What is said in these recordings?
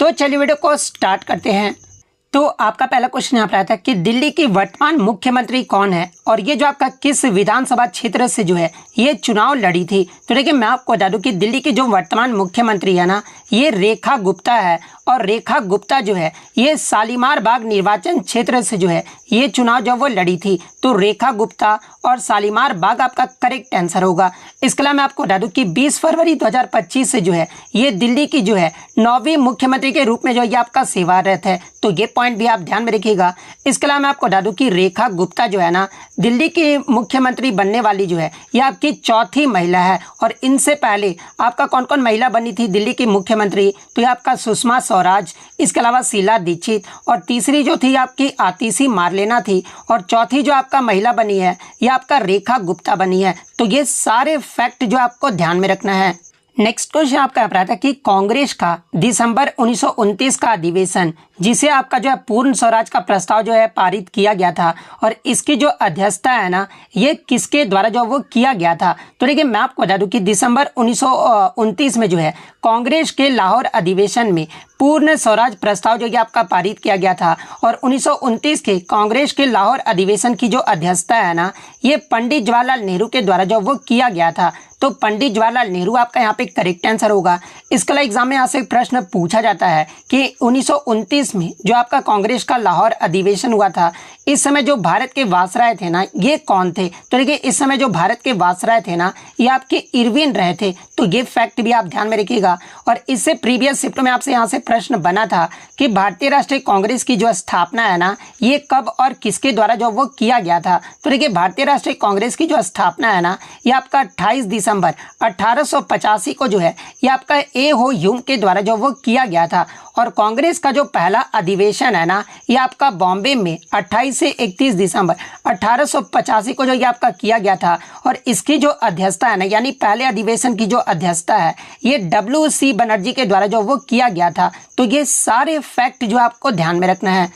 तो चलिए वीडियो को स्टार्ट करते हैं। तो आपका पहला क्वेश्चन यहाँ पर आया था कि दिल्ली की वर्तमान मुख्यमंत्री कौन है और ये जो आपका किस विधानसभा क्षेत्र से जो है ये चुनाव लड़ी थी। तो देखिए मैं आपको बता दूं कि दिल्ली की जो वर्तमान मुख्यमंत्री है ना ये रेखा गुप्ता है और रेखा गुप्ता जो है ये शालीमार बाग निर्वाचन क्षेत्र से जो है ये चुनाव जब वो लड़ी थी तो रेखा गुप्ता और शालीमार बाग आपका करेक्ट आंसर होगा। इसके अलावा मैं आपको बता दूं कि 20 फरवरी 2025 से जो है ये दिल्ली की जो है 9वीं मुख्यमंत्री के रूप में जो ये आपका सेवारत है, तो ये पॉइंट भी आप ध्यान में रखिएगा। इसके अलावा मैं आपको बता दूं कि रेखा गुप्ता जो है ना दिल्ली की मुख्यमंत्री बनने वाली जो है ये आपकी चौथी महिला है और इनसे पहले आपका कौन कौन महिला बनी थी दिल्ली की मुख्यमंत्री, तो ये आपका सुषमा स्वराज, इसके अलावा शीला दीक्षित और तीसरी जो थी आपकी आतिशी मारलेना थी और चौथी जो आपका महिला बनी है ये आपका रेखा गुप्ता बनी है। तो ये सारे फैक्ट जो आपको ध्यान में रखना है। नेक्स्ट क्वेश्चन आपका यहाँ पर आता है कि कांग्रेस का दिसंबर 1929 का अधिवेशन जिसे आपका जो है पूर्ण स्वराज का प्रस्ताव जो है पारित किया गया था और इसकी जो अध्यक्षता है ना ये किसके द्वारा जो वो किया गया था। तो देखिए मैं आपको बता दूं कि दिसंबर 1929 में जो है कांग्रेस के लाहौर अधिवेशन में पूर्ण स्वराज प्रस्ताव जो ये आपका पारित किया गया था और 1929 के कांग्रेस के लाहौर अधिवेशन की जो अध्यक्षता है ना ये पंडित जवाहरलाल नेहरू के द्वारा जो वो किया गया था। तो पंडित जवाहरलाल नेहरू आपका यहाँ पे करेक्ट आंसर होगा। इसके अलावा एग्जाम में यहाँ से प्रश्न पूछा जाता है कि 1929 में जो आपका कांग्रेस का लाहौर अधिवेशन हुआ था इस समय जो भारत के वायसराय थे ना ये कौन थे। तो देखिए इस समय जो भारत के वायसराय थे ना ये आपके इरविन रहे थे, तो ये फैक्ट भी आप ध्यान में रखिएगा। और इससे प्रीवियस शिफ्ट में आपसे यहाँ से प्रश्न बना था कि भारतीय राष्ट्रीय कांग्रेस की जो स्थापना है ना ये कब और किसके द्वारा जो वो किया गया था। तो देखिए भारतीय राष्ट्रीय कांग्रेस की जो स्थापना है ना ये आपका 28 दिसंबर 1885 को जो है ये आपका ए हो ह्यूम के द्वारा जो वो किया गया था और कांग्रेस का जो पहला अधिवेशन है ना ये आपका बॉम्बे में 28 से 31 दिसंबर 1885 को जो ये आपका किया गया था और इसकी जो अध्यक्षता है ना यानी पहले अधिवेशन की जो अध्यक्षता है ये WC बनर्जी के द्वारा जो वो किया गया था। तो ये सारे फैक्ट जो आपको ध्यान में रखना है।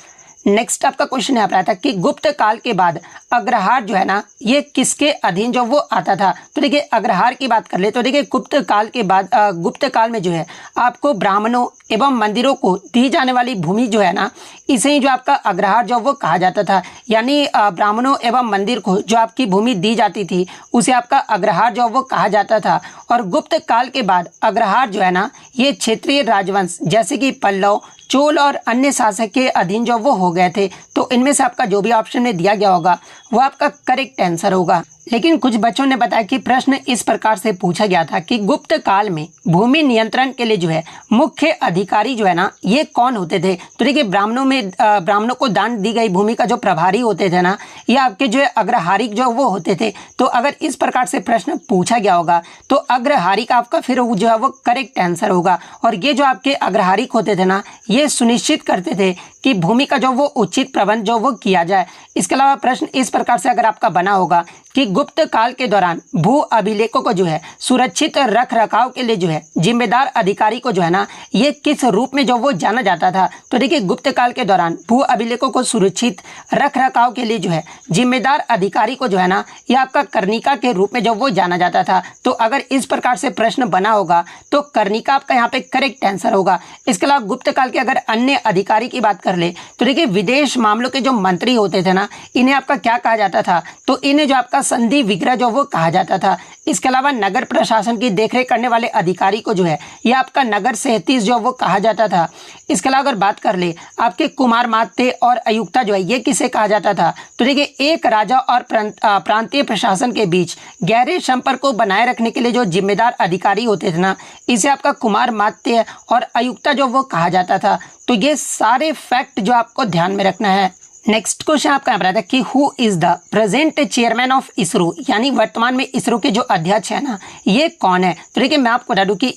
नेक्स्ट आपका क्वेश्चन यहाँ पर आता है कि गुप्त काल के बाद अग्रहार जो है ना ये किसके अधीन जो वो आता था। तो देखिए अग्रहार की बात कर ले तो देखिए गुप्त काल के बाद गुप्त काल में जो है आपको ब्राह्मणों एवं मंदिरों को दी जाने वाली भूमि जो है ना इसे ही जो आपका अग्रहार जो वो कहा जाता था, यानी ब्राह्मणों एवं मंदिर को जो आपकी भूमि दी जाती थी उसे आपका अग्रहार जो वो कहा जाता था। और गुप्त काल के बाद अग्रहार जो है ना ये क्षेत्रीय राजवंश जैसे कि पल्लव, चोल और अन्य शासक के अधीन जो वो हो गए थे। तो इनमें से आपका जो भी ऑप्शन में दिया गया होगा वो आपका करेक्ट आंसर होगा। लेकिन कुछ बच्चों ने बताया कि प्रश्न इस प्रकार से पूछा गया था कि गुप्त काल में भूमि नियंत्रण के लिए जो है मुख्य अधिकारी जो है ना ये कौन होते थे। तो देखिए ब्राह्मणों को दान दी गई भूमि का जो प्रभारी होते थे ना ये आपके जो है अग्रहारिक जो वो होते थे। तो अगर इस प्रकार से प्रश्न पूछा गया होगा तो अग्रहारिक आपका फिर जो है वो करेक्ट आंसर होगा। और ये जो आपके अग्रहारिक होते थे ना ये सुनिश्चित करते थे कि भूमि का जो वो उचित प्रबंध जो वो किया जाए। इसके अलावा प्रश्न इस प्रकार से अगर आपका बना होगा कि गुप्त काल के दौरान भू अभिलेखों को जो है सुरक्षित रख रखाव के लिए जो है जिम्मेदार अधिकारी को जो है ना ये किस रूप में जो वो जाना जाता था। तो देखिए गुप्त काल के दौरान भू अभिलेखों को सुरक्षित रख रखाव के लिए जो है जिम्मेदार अधिकारी को जो है ना ये आपका कर्णिका के रूप में जो वो जाना जाता था। तो अगर इस प्रकार से प्रश्न बना होगा तो कर्णिका आपका यहाँ पे करेक्ट आंसर होगा। इसके अलावा गुप्त काल के अगर अन्य अधिकारी की बात कर ले तो देखिए विदेश मामलों के जो मंत्री होते थे ना इन्हें आपका क्या कहा जाता था, तो इन्हें जो आपका संधि विग्रह जो वो कहा जाता था। इसके अलावा नगर प्रशासन की देखरेख करने वाले अधिकारी को जो है यह आपका नगर सहतीस जो वो कहा जाता था। इसके अलावा अगर बात कर ले आपके कुमार मात्य और आयुक्ता जो है ये किसे कहा जाता था। तो देखिए एक राजा और प्रांतीय प्रशासन के बीच गहरे संपर्क को बनाए रखने के लिए जो जिम्मेदार अधिकारी होते थे ना इसे आपका कुमार मात्य और आयुक्ता जो वो कहा जाता था। तो ये सारे फैक्ट जो आपको ध्यान में रखना है। नेक्स्ट क्वेश्चन आपका यहाँ पर आता है कि who is the present chairman of ISRO, यानी वर्तमान में इसरो के जो अध्यक्ष है ना ये कौन है। तो देखिए मैं आपको बता दूं कि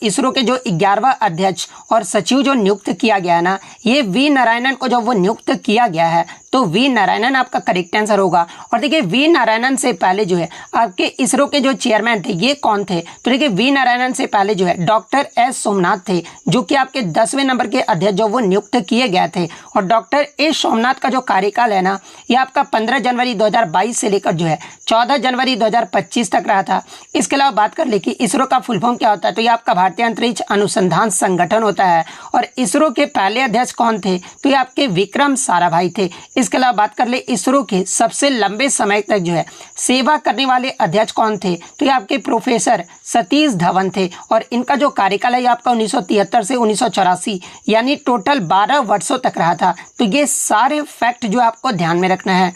इसरो के जो 11वां अध्यक्ष और सचिव जो नियुक्त किया गया है ना ये वी नारायणन को जो वो नियुक्त किया गया है। तो तो वी नारायणन आपका करेक्ट आंसर होगा। और देखिए वी नारायणन से पहले जो है आपके इसरो के जो चेयरमैन थे ये कौन थे, तो देखिए वी नारायणन से पहले जो है डॉक्टर एस सोमनाथ थे, जो कि आपके 10वें नंबर के अध्यक्ष जो वो नियुक्त किए गए थे। और डॉक्टर एस सोमनाथ का जो कार्यकाल है ना, ये आपका 15 जनवरी 2022 से लेकर जो है 14 जनवरी 2025 तक रहा था। इसके अलावा बात कर ले कि इसरो का फुल फॉर्म क्या होता है, तो ये आपका भारतीय अंतरिक्ष अनुसंधान संगठन होता है। और इसरो के पहले अध्यक्ष कौन थे, तो ये आपके विक्रम साराभाई थे। इसके अलावा बात कर ले इसरो के सबसे लंबे समय तक जो है सेवा करने वाले अध्यक्ष कौन थे, तो ये आपके प्रोफेसर सतीश धवन थे। और इनका जो कार्यकाल है ये आपका 1973 से 1984 यानी टोटल 12 वर्षों तक रहा था। तो ये सारे फैक्ट जो आपको ध्यान में रखना है।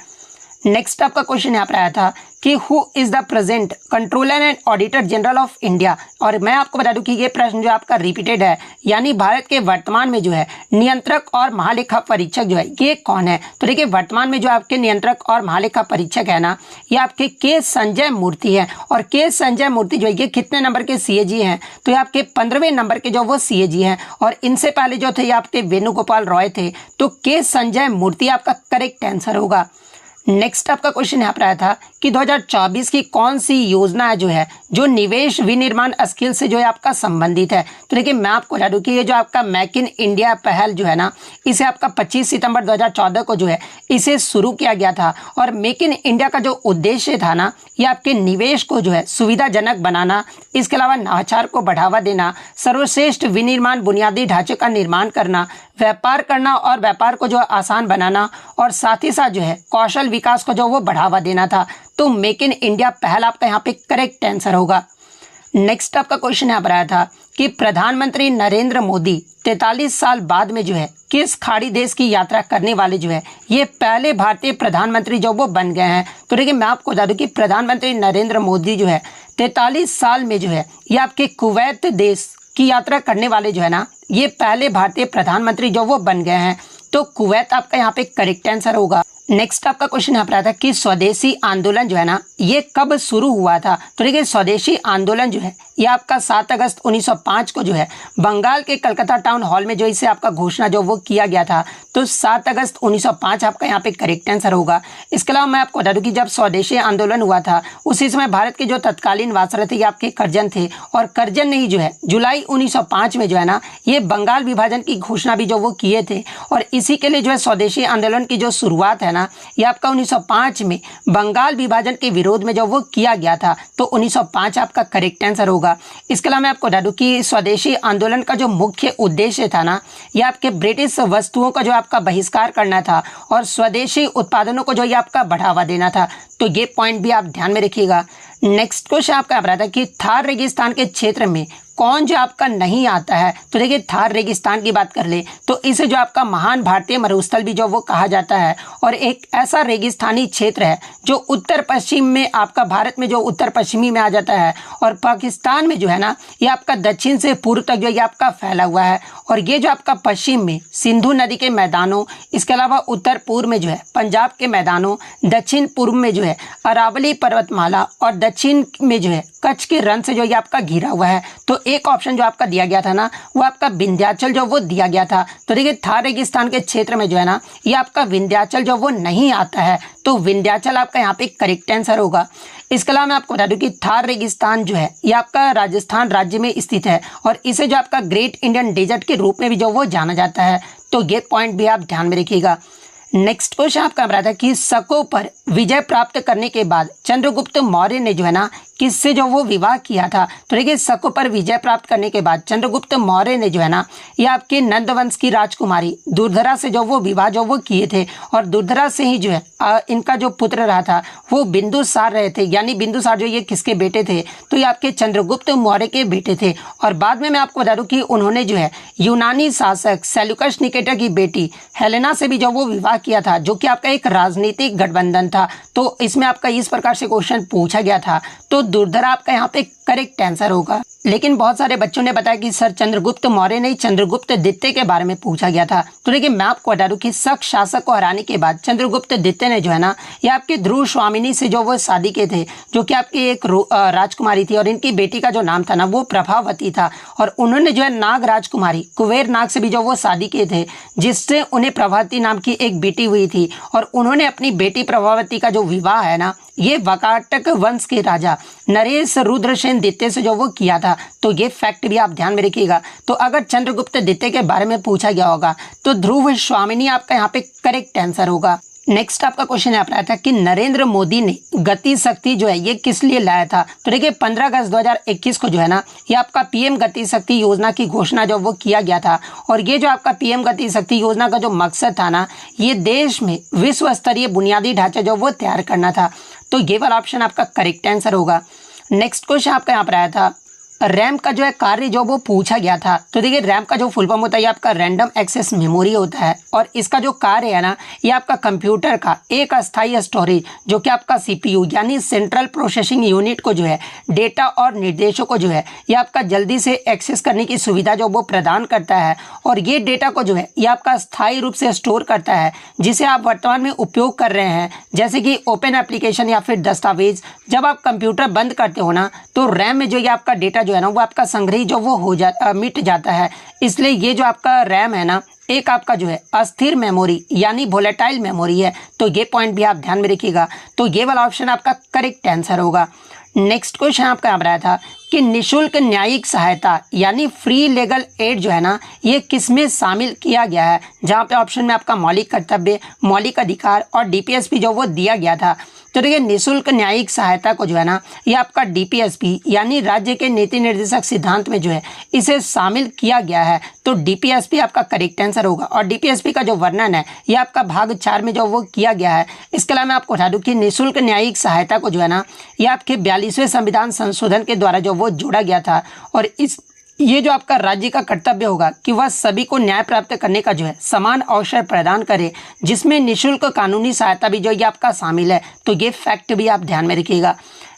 नेक्स्ट आपका क्वेश्चन यहाँ पर आया था कि who is the present controller and auditor general of India. और मैं आपको बता दूं कि ये प्रश्न जो आपका रिपीटेड है, यानी भारत के वर्तमान में जो है नियंत्रक और महालेखा परीक्षक जो है ये कौन है। तो देखिए वर्तमान में जो आपके नियंत्रक और महालेखा परीक्षक है ना, ये आपके के संजय मूर्ति है। और के संजय मूर्ति जो है ये कितने नंबर के सीएजी हैं, तो ये आपके 15वें नंबर के जो वो सीएजी हैं। और इनसे पहले जो थे ये आपके वेणुगोपाल रॉय थे। तो के संजय मूर्ति आपका करेक्ट आंसर होगा। नेक्स्ट आपका क्वेश्चन यहाँ पर आया था कि 2024 की कौन सी योजना जो है जो निवेश विनिर्माण स्किल से जो है आपका संबंधित है। तो देखिए मैं आपको बता दूं कि ये जो आपका मेक इन इंडिया पहल जो है ना, इसे आपका 25 सितंबर 2014 को जो है इसे शुरू किया गया था। और मेक इन इंडिया का जो उद्देश्य था ना, ये आपके निवेश को जो है सुविधाजनक बनाना, इसके अलावा नवाचार को बढ़ावा देना, सर्वश्रेष्ठ विनिर्माण बुनियादी ढांचे का निर्माण करना, व्यापार करना और व्यापार को जो आसान बनाना, और साथ ही साथ जो है कौशल विकास को जो वो बढ़ावा देना था। तो मेक इन इंडिया पहल आपका यहाँ पे करेक्ट आंसर होगा। नेक्स्ट आपका क्वेश्चन यहाँ पर आया था कि प्रधानमंत्री नरेंद्र मोदी 43 साल बाद में जो है किस खाड़ी देश की यात्रा करने वाले जो है ये पहले भारतीय प्रधानमंत्री जो वो बन गए हैं। तो देखिए मैं आपको बता दूं कि प्रधानमंत्री नरेंद्र मोदी जो है 43 साल में जो है ये आपके कुवैत देश की यात्रा करने वाले जो है ना, ये पहले भारतीय प्रधानमंत्री जो वो बन गए हैं। तो कुवैत आपका यहाँ पे करेक्ट आंसर होगा। नेक्स्ट आपका क्वेश्चन यहाँ पर आता है कि स्वदेशी आंदोलन जो है ना, ये कब शुरू हुआ था। तो देखिए स्वदेशी आंदोलन जो है ये आपका 7 अगस्त 1905 को जो है बंगाल के कलकत्ता टाउन हॉल में जो इसे आपका घोषणा जो वो किया गया था। तो 7 अगस्त 1905 आपका यहाँ पे करेक्ट आंसर होगा। इसके अलावा मैं आपको बता दूं कि जब स्वदेशी आंदोलन हुआ था उसी समय भारत के जो तत्कालीन वायसराय थे ये आपके करजन थे। और करजन ने ही जो है जुलाई 1905 में जो है ना ये बंगाल विभाजन की घोषणा भी जो वो किए थे। और इसी के लिए जो है स्वदेशी आंदोलन की जो शुरुआत है ना, ये आपका 1905 में बंगाल विभाजन के विरोध में जो वो किया गया था। तो 1905 आपका करेक्ट आंसर होगा। इसके अलावा मैं आपको बता दूं कि स्वदेशी आंदोलन का जो मुख्य उद्देश्य था ना, ये आपके ब्रिटिश वस्तुओं का जो आपका बहिष्कार करना था और स्वदेशी उत्पादनों को जो ये आपका बढ़ावा देना था। तो ये पॉइंट भी आप ध्यान में रखिएगा। नेक्स्ट क्वेश्चन आपका आ रहा था कि थार रेगिस्तान के क्षेत्र में कौन जो आपका नहीं आता है। तो देखिए थार रेगिस्तान की बात कर ले तो इसे जो आपका महान भारतीय मरुस्थल भी जो वो कहा जाता है। और एक ऐसा रेगिस्तानी क्षेत्र है जो उत्तर पश्चिम में आपका भारत में जो उत्तर पश्चिमी में आ जाता है। और पाकिस्तान में जो है ना ये आपका दक्षिण से पूर्व तक जो ये आपका फैला हुआ है। और ये जो आपका पश्चिम में सिंधु नदी के मैदानों, इसके अलावा उत्तर पूर्व में जो है पंजाब के मैदानों, दक्षिण पूर्व में जो है अरावली पर्वतमाला और दक्षिण में जो है कच्छ के रण से जो ये आपका घिरा हुआ है। तो एक ऑप्शन जो आपका दिया गया था ना वो आपका विंध्याचल जो वो दिया गया था। तो देखिए थार रेगिस्तान के क्षेत्र में जो है ना ये आपका विंध्याचल जो वो नहीं आता है। तो विंध्याचल आपका यहाँ पे करेक्ट आंसर होगा। इसके अलावा मैं आपको बता दूं कि थार रेगिस्तान जो है ये आपका राजस्थान राज्य में स्थित है और इसे जो आपका ग्रेट इंडियन डेजर्ट के रूप में भी जो वो जाना जाता है। तो ये पॉइंट भी आप ध्यान में रखिएगा। नेक्स्ट क्वेश्चन आपका रहा था कि शकों पर विजय प्राप्त करने के बाद चंद्रगुप्त मौर्य ने जो है ना किससे जो वो विवाह किया था। तो देखिए शकों पर विजय प्राप्त करने के बाद चंद्रगुप्त मौर्य ने जो है ना ये आपके नंदवंश की राजकुमारी दुर्धरा से जो वो विवाह जो वो किए थे। और दुर्धरा से ही जो है इनका जो पुत्र रहा था वो बिंदुसार रहे थे। यानी बिंदुसार जो ये किसके बेटे थे, तो ये आपके चंद्रगुप्त मौर्य के बेटे थे। और बाद में मैं आपको बता दूं कि उन्होंने जो है यूनानी शासक सेल्यूकस निकेटर की बेटी हेलेना से भी जो वो विवाह किया था, जो कि आपका एक राजनीतिक गठबंधन था। तो इसमें आपका इस प्रकार से क्वेश्चन पूछा गया था। तो दुर्धरा आपका यहाँ पे करेक्ट आंसर होगा। लेकिन बहुत सारे बच्चों ने बताया कि सर चंद्रगुप्त मौर्य नहीं, चंद्रगुप्त द्वितीय के बारे में पूछा गया था। तो देखिए मैं आपको बता दूं कि शक शासक को हराने के बाद चंद्रगुप्त द्वितीय ने जो है ना, ये आपके ध्रुव स्वामिनी से जो वो शादी के थे, जो कि आपकी एक राजकुमारी थी, और इनकी बेटी का जो नाम था ना वो प्रभावती था। और उन्होंने जो है नाग राजकुमारी कुबेर नाग से भी जो वो शादी किए थे, जिससे उन्हें प्रभावती नाम की एक बेटी हुई थी। और उन्होंने अपनी बेटी प्रभावती का जो विवाह है ना, ये वाकाटक वंश के राजा नरेश रुद्रसेन द्वितीय से जो वो किया था। तो ये फैक्ट भी आप ध्यान में रखिएगा। तो अगर चंद्रगुप्त द्वितीय के बारे में पूछा गया होगा तो ध्रुव स्वामिनी आपका यहाँ पे करेक्ट आंसर होगा। नेक्स्ट आपका क्वेश्चन यहाँ पर आया था कि नरेंद्र मोदी ने गति शक्ति जो है ये किस लिए लाया था। तो देखिए 15 अगस्त 2021 को जो है ना, ये आपका पीएम गति शक्ति योजना की घोषणा जो वो किया गया था। और ये जो आपका पीएम गति शक्ति योजना का जो मकसद था ना, ये देश में विश्व स्तरीय बुनियादी ढांचा जो वो तैयार करना था। तो ये वाला ऑप्शन आपका करेक्ट आंसर होगा। नेक्स्ट क्वेश्चन आपका यहाँ पर आया था रैम का जो है कार्य जो वो पूछा गया था। तो देखिए रैम का जो फुल फॉर्म होता है ये आपका रैंडम एक्सेस मेमोरी होता है, और इसका जो कार्य है ना, ये आपका कंप्यूटर का एक अस्थायी स्टोरेज जो कि आपका सीपीयू यानी सेंट्रल प्रोसेसिंग यूनिट को जो है डेटा और निर्देशों को जो है ये आपका जल्दी से एक्सेस करने की सुविधा जो वो प्रदान करता है। और ये डेटा को जो है ये आपका स्थायी रूप से स्टोर करता है, जिसे आप वर्तमान में उपयोग कर रहे हैं, जैसे कि ओपन एप्लीकेशन या फिर दस्तावेज। जब आप कंप्यूटर बंद करते हो ना, तो रैम में जो ये आपका डेटा जो है ना वो आपका संग्रही जो वो मिट जाता है। इसलिए ये जो आपका रैम है ना, एक आपका जो है अस्थिर मेमोरी यानी वोलेटाइल मेमोरी है। तो ये पॉइंट भी आप ध्यान में रखिएगा। तो ये वाला ऑप्शन आपका करेक्ट आंसर होगा। नेक्स्ट क्वेश्चन आपका यहाँ पर आया था कि निशुल्क न्यायिक सहायता यानी फ्री लीगल एड जो है ना, ये किस में शामिल किया गया है। जहाँ पे ऑप्शन में आपका मौलिक कर्तव्य, मौलिक अधिकार और डीपीएसपी जो वो दिया गया था। तो देखिए निशुल्क न्यायिक सहायता को जो है ना, ये आपका डीपीएसपी यानी राज्य के नीति निर्देशक सिद्धांत में जो है इसे शामिल किया गया है। तो डीपीएसपी आपका करेक्ट आंसर होगा। और डीपीएसपी का जो वर्णन है ये आपका भाग 4 में जो वो किया गया है। इसके अलावा मैं आपको बता दूं कि निशुल्क न्यायिक सहायता को जो है ना, ये आपके 42वें संविधान संशोधन के द्वारा जो वो जोड़ा गया था। और ये जो आपका राज्य का कर्तव्य होगा कि वह सभी को न्याय प्राप्त करने का जो है समान अवसर प्रदान करे, जिसमें निशुल्क कानूनी सहायता भी जो ये आपका शामिल है। तो ये फैक्ट भी आप ध्यान में रखिएगा।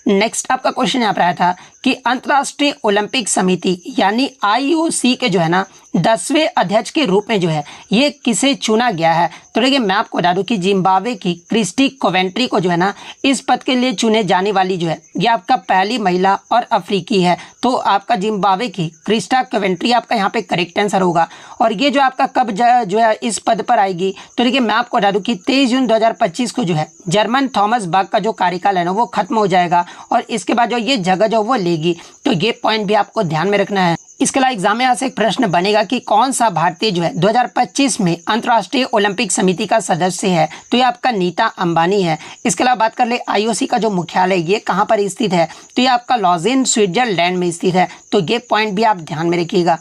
नेक्स्ट आपका क्वेश्चन यहाँ पर आया था कि अंतर्राष्ट्रीय ओलंपिक समिति यानी IOC के जो है ना 10वें अध्यक्ष के रूप में जो है ये किसे चुना गया है। तो देखिए मैं आपको बता दूं कि जिम्बाब्वे की क्रिस्टी कोवेंट्री को जो है ना इस पद के लिए चुने जाने वाली जो है ये आपका पहली महिला और अफ्रीकी है। तो आपका जिम्बाब्वे की क्रिस्टा कोवेंट्री आपका यहाँ पे करेक्ट आंसर होगा। और ये जो आपका कब जो है इस पद पर आएगी। तो देखिए मैं आपको बता दूं कि 23 जून 2025 को जो है जर्मन थॉमस बक का जो कार्यकाल है ना वो खत्म हो जाएगा, और इसके बाद जो ये जगह जो वो लेगी। तो ये पॉइंट भी आपको ध्यान में रखना है। इसके अलावा एग्जाम में यहाँ से एक प्रश्न बनेगा कि कौन सा भारतीय जो है 2025 में अंतर्राष्ट्रीय ओलंपिक समिति का सदस्य है। तो ये आपका नीता अंबानी है। इसके अलावा बात कर ले IOC का जो मुख्यालय ये कहाँ पर स्थित है। तो ये आपका लॉजेन स्विट्जरलैंड में स्थित है। तो ये पॉइंट भी आप ध्यान में रखिएगा।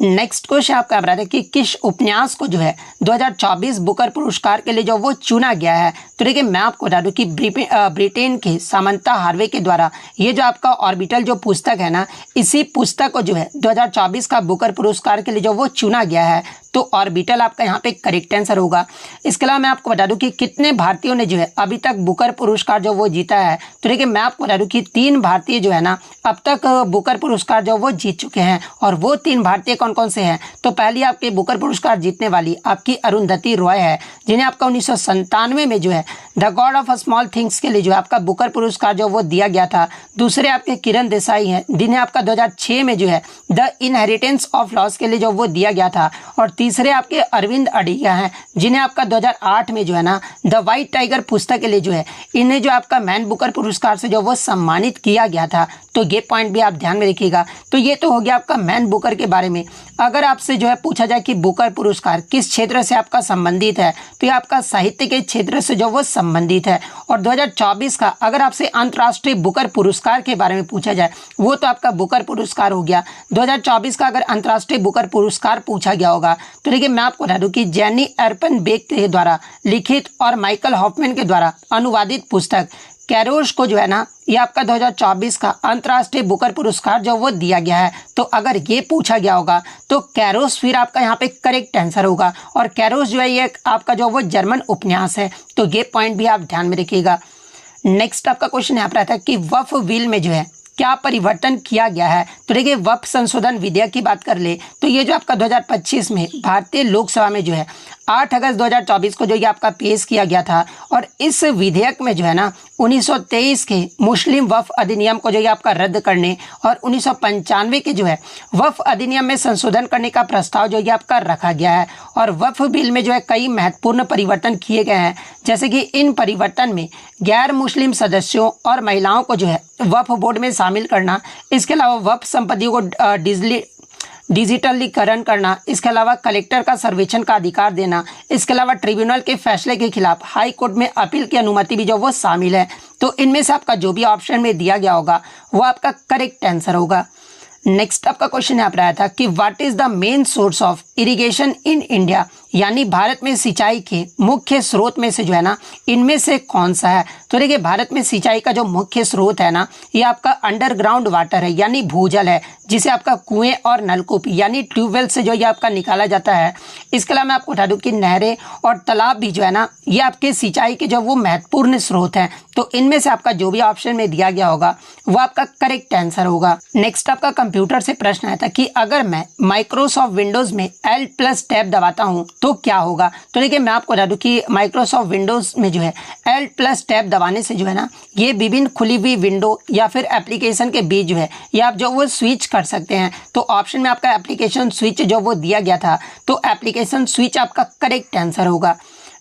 नेक्स्ट क्वेश्चन आपका बता दें कि किस उपन्यास को जो है 2024 बुकर पुरस्कार के लिए जो वो चुना गया है। तो देखिए मैं आपको बता दूं कि ब्रिटेन के सामंता हार्वे के द्वारा ये जो आपका ऑर्बिटल जो पुस्तक है ना, इसी पुस्तक को जो है 2024 का बुकर पुरस्कार के लिए जो वो चुना गया है। तो ऑर्बिटल आपका यहाँ पे करेक्ट आंसर होगा। इसके अलावा मैं आपको बता दूं कि कितने भारतीयों ने जो है अभी तक बुकर पुरस्कार जो वो जीता है। तो देखिए मैं आपको बता दूं कि 3 भारतीय जो है ना अब तक बुकर पुरस्कार जो वो जीत चुके हैं। और वो 3 भारतीय कौन कौन से हैं। तो पहली आपके बुकर पुरस्कार जीतने वाली आपकी अरुंधति रॉय है, जिन्हें आपका 1997 में जो है the God of small things के लिए जो है आपका बुकर पुरस्कार जो वो दिया गया था। दूसरे आपके किरण देसाई हैं, जिन्हें आपका 2006 में जो है द इनहेरिटेंस ऑफ लॉस के लिए जो वो दिया गया था। और तीसरे आपके अरविंद अडिगा हैं, जिन्हें आपका 2008 में जो है ना द वाइट टाइगर पुस्तक के लिए जो है इन्हें जो आपका मैन बुकर पुरस्कार से जो वो सम्मानित किया गया था। तो ये पॉइंट भी आप ध्यान में रखिएगा। तो ये तो हो गया आपका मैन बुकर के बारे में। अगर आपसे जो है पूछा जाए कि बुकर पुरस्कार किस क्षेत्र से आपका संबंधित है, तो ये आपका साहित्य के क्षेत्र से जो वो संबंधित है। और 2024 का अगर आपसे अंतर्राष्ट्रीय बुकर पुरस्कार के बारे में पूछा जाए, वो तो आपका बुकर पुरस्कार हो गया। 2024 का अगर अंतर्राष्ट्रीय बुकर पुरस्कार पूछा गया होगा, तो देखिए मैं आपको बता दूं कि जेनी एर्पनबेक के द्वारा लिखित और माइकल हॉफमैन के द्वारा अनुवादित पुस्तक कैरोश को जो है ना ये आपका 2024 का अंतर्राष्ट्रीय बुकर पुरस्कार जो वो दिया गया है। तो अगर ये पूछा गया होगा तो कैरोश फिर आपका यहाँ पे करेक्ट आंसर होगा। और कैरोश जो है ये आपका जो वो जर्मन उपन्यास है। तो ये पॉइंट भी आप ध्यान में रखिएगा। नेक्स्ट आपका क्वेश्चन यहाँ पर आता है कि वफ व्हील में जो है क्या परिवर्तन किया गया है? तो देखिए वक्फ संशोधन विधेयक की बात कर ले तो ये जो आपका 2025 में भारतीय लोकसभा में जो है 8 अगस्त 2024 को जो ये आपका पेश किया गया था और इस विधेयक में जो है ना 1923 के मुस्लिम वक्फ अधिनियम को जो ये आपका रद्द करने और 1995 के जो है वक्फ अधिनियम में संशोधन करने का प्रस्ताव जो ये आपका रखा गया है। और वक्फ बिल में जो है कई महत्वपूर्ण परिवर्तन किए गए हैं, जैसे कि इन परिवर्तन में गैर मुस्लिम सदस्यों और महिलाओं को जो है वक्फ बोर्ड में शामिल करना, इसके अलावा वक्फ संपत्तियों को डिजिटलीकरण करना, इसके अलावा कलेक्टर का सर्वेक्षण का अधिकार देना, इसके अलावा ट्रिब्यूनल के फैसले के खिलाफ हाई कोर्ट में अपील की अनुमति भी जो वो शामिल है। तो इनमें से आपका जो भी ऑप्शन में दिया गया होगा वो आपका करेक्ट आंसर होगा। नेक्स्ट आपका क्वेश्चन यहाँ पर आया था कि what is the main source of irrigation in India, यानी भारत में सिंचाई के मुख्य स्रोत में से जो है ना इनमें से कौन सा है? तो देखिए भारत में सिंचाई का जो मुख्य स्रोत है ना ये आपका अंडरग्राउंड वाटर है, यानी भूजल है, जिसे आपका कुएं और नलकूप यानी ट्यूबवेल से जो ये आपका निकाला जाता है। इसके अलावा मैं आपको बता दूं कि नहरें और तालाब भी जो है ना ये आपके सिंचाई के जो वो महत्वपूर्ण स्रोत हैं। तो इनमें से आपका जो भी ऑप्शन में दिया गया होगा वो आपका करेक्ट आंसर होगा। नेक्स्ट आपका कंप्यूटर से प्रश्न आया था कि अगर मैं माइक्रोसॉफ्ट विंडोज में L+ टैब दबाता हूं तो क्या होगा? तो देखिए मैं आपको बता दूं कि माइक्रोसॉफ्ट विंडोज में जो है L+ टैब दबाने से जो है ना ये विभिन्न खुली हुई विंडो या फिर एप्लीकेशन के बीच जो है ये आप जो वो स्विच कर सकते हैं। तो ऑप्शन में आपका एप्लीकेशन स्विच जो वो दिया गया था, तो एप्लीकेशन स्विच आपका करेक्ट आंसर होगा।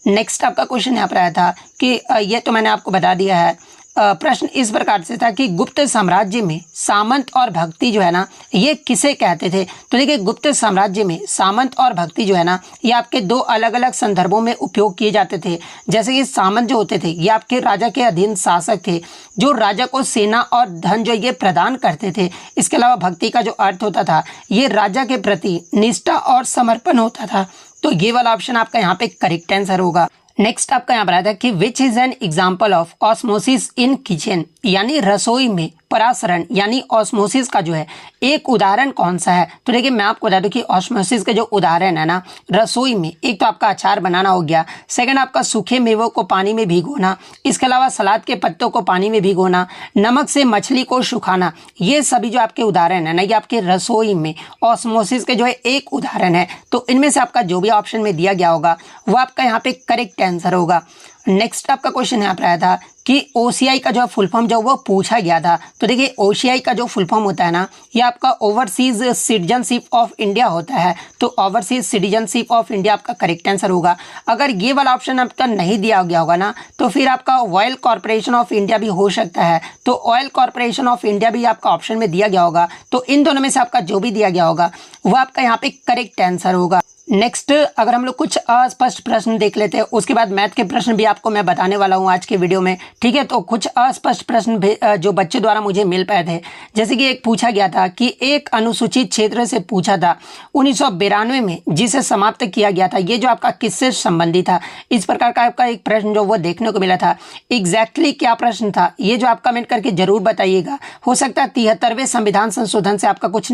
नेक्स्ट आपका क्वेश्चन यहाँ पर आया था कि ये तो मैंने आपको बता दिया है। प्रश्न इस प्रकार से था कि गुप्त साम्राज्य में सामंत और भक्ति जो है ना ये किसे कहते थे? तो देखिए गुप्त साम्राज्य में सामंत और भक्ति जो है ना ये आपके दो अलग अलग संदर्भों में उपयोग किए जाते थे। जैसे कि सामंत जो होते थे ये आपके राजा के अधीन शासक थे जो राजा को सेना और धन जो ये प्रदान करते थे। इसके अलावा भक्ति का जो अर्थ होता था ये राजा के प्रति निष्ठा और समर्पण होता था। तो ये वाला ऑप्शन आपका यहाँ पे करेक्ट आंसर होगा। नेक्स्ट आपका यहाँ पर आता है कि which is an example of osmosis in kitchen, यानी रसोई में परासरण यानी ऑस्मोसिस का जो है एक उदाहरण कौन सा है? तो देखिए मैं आपको बता दूं कि ऑस्मोसिस के जो उदाहरण है ना रसोई में, एक तो आपका अचार बनाना हो गया, सेकंड आपका सूखे मेवों को पानी में भिगोना, इसके अलावा सलाद के पत्तों को पानी में भिगोना, नमक से मछली को सुखाना, ये सभी जो आपके उदाहरण है ना ये आपके रसोई में ऑस्मोसिस के जो है एक उदाहरण है। तो इनमें से आपका जो भी ऑप्शन में दिया गया होगा वो आपका यहाँ पे करेक्ट आंसर होगा। नेक्स्ट आपका क्वेश्चन यहाँ पर आया था कि OCI का जो फुल फॉर्म जो वो पूछा गया था। तो देखिए OCI का जो फुल फॉर्म होता है ना ये आपका ओवरसीज सिटीजनशिप ऑफ इंडिया होता है। तो ओवरसीज सिटीजनशिप ऑफ इंडिया आपका करेक्ट आंसर होगा। अगर ये वाला ऑप्शन आपका नहीं दिया गया होगा ना तो फिर आपका ऑयल कॉर्पोरेशन ऑफ इंडिया भी हो सकता है। तो ऑयल कॉर्पोरेशन ऑफ इंडिया भी आपका ऑप्शन में दिया गया होगा। तो इन दोनों में से आपका जो भी दिया गया होगा वो आपका यहाँ पे करेक्ट आंसर होगा। नेक्स्ट अगर हम लोग कुछ अस्पष्ट प्रश्न देख लेते हैं, उसके बाद मैथ के प्रश्न भी आपको मैं बताने वाला हूं आज के वीडियो में, ठीक है। तो कुछ अस्पष्ट प्रश्न जो बच्चे द्वारा मुझे मिल पाए थे, जैसे कि एक पूछा गया था कि एक अनुसूचित क्षेत्र से पूछा था 1992 में जिसे समाप्त किया गया था, ये जो आपका किससे संबंधित था? इस प्रकार का आपका एक प्रश्न जो वो देखने को मिला था। एग्जैक्टली क्या प्रश्न था ये जो आप कमेंट करके जरूर बताइएगा। हो सकता है 73वें संविधान संशोधन से आपका कुछ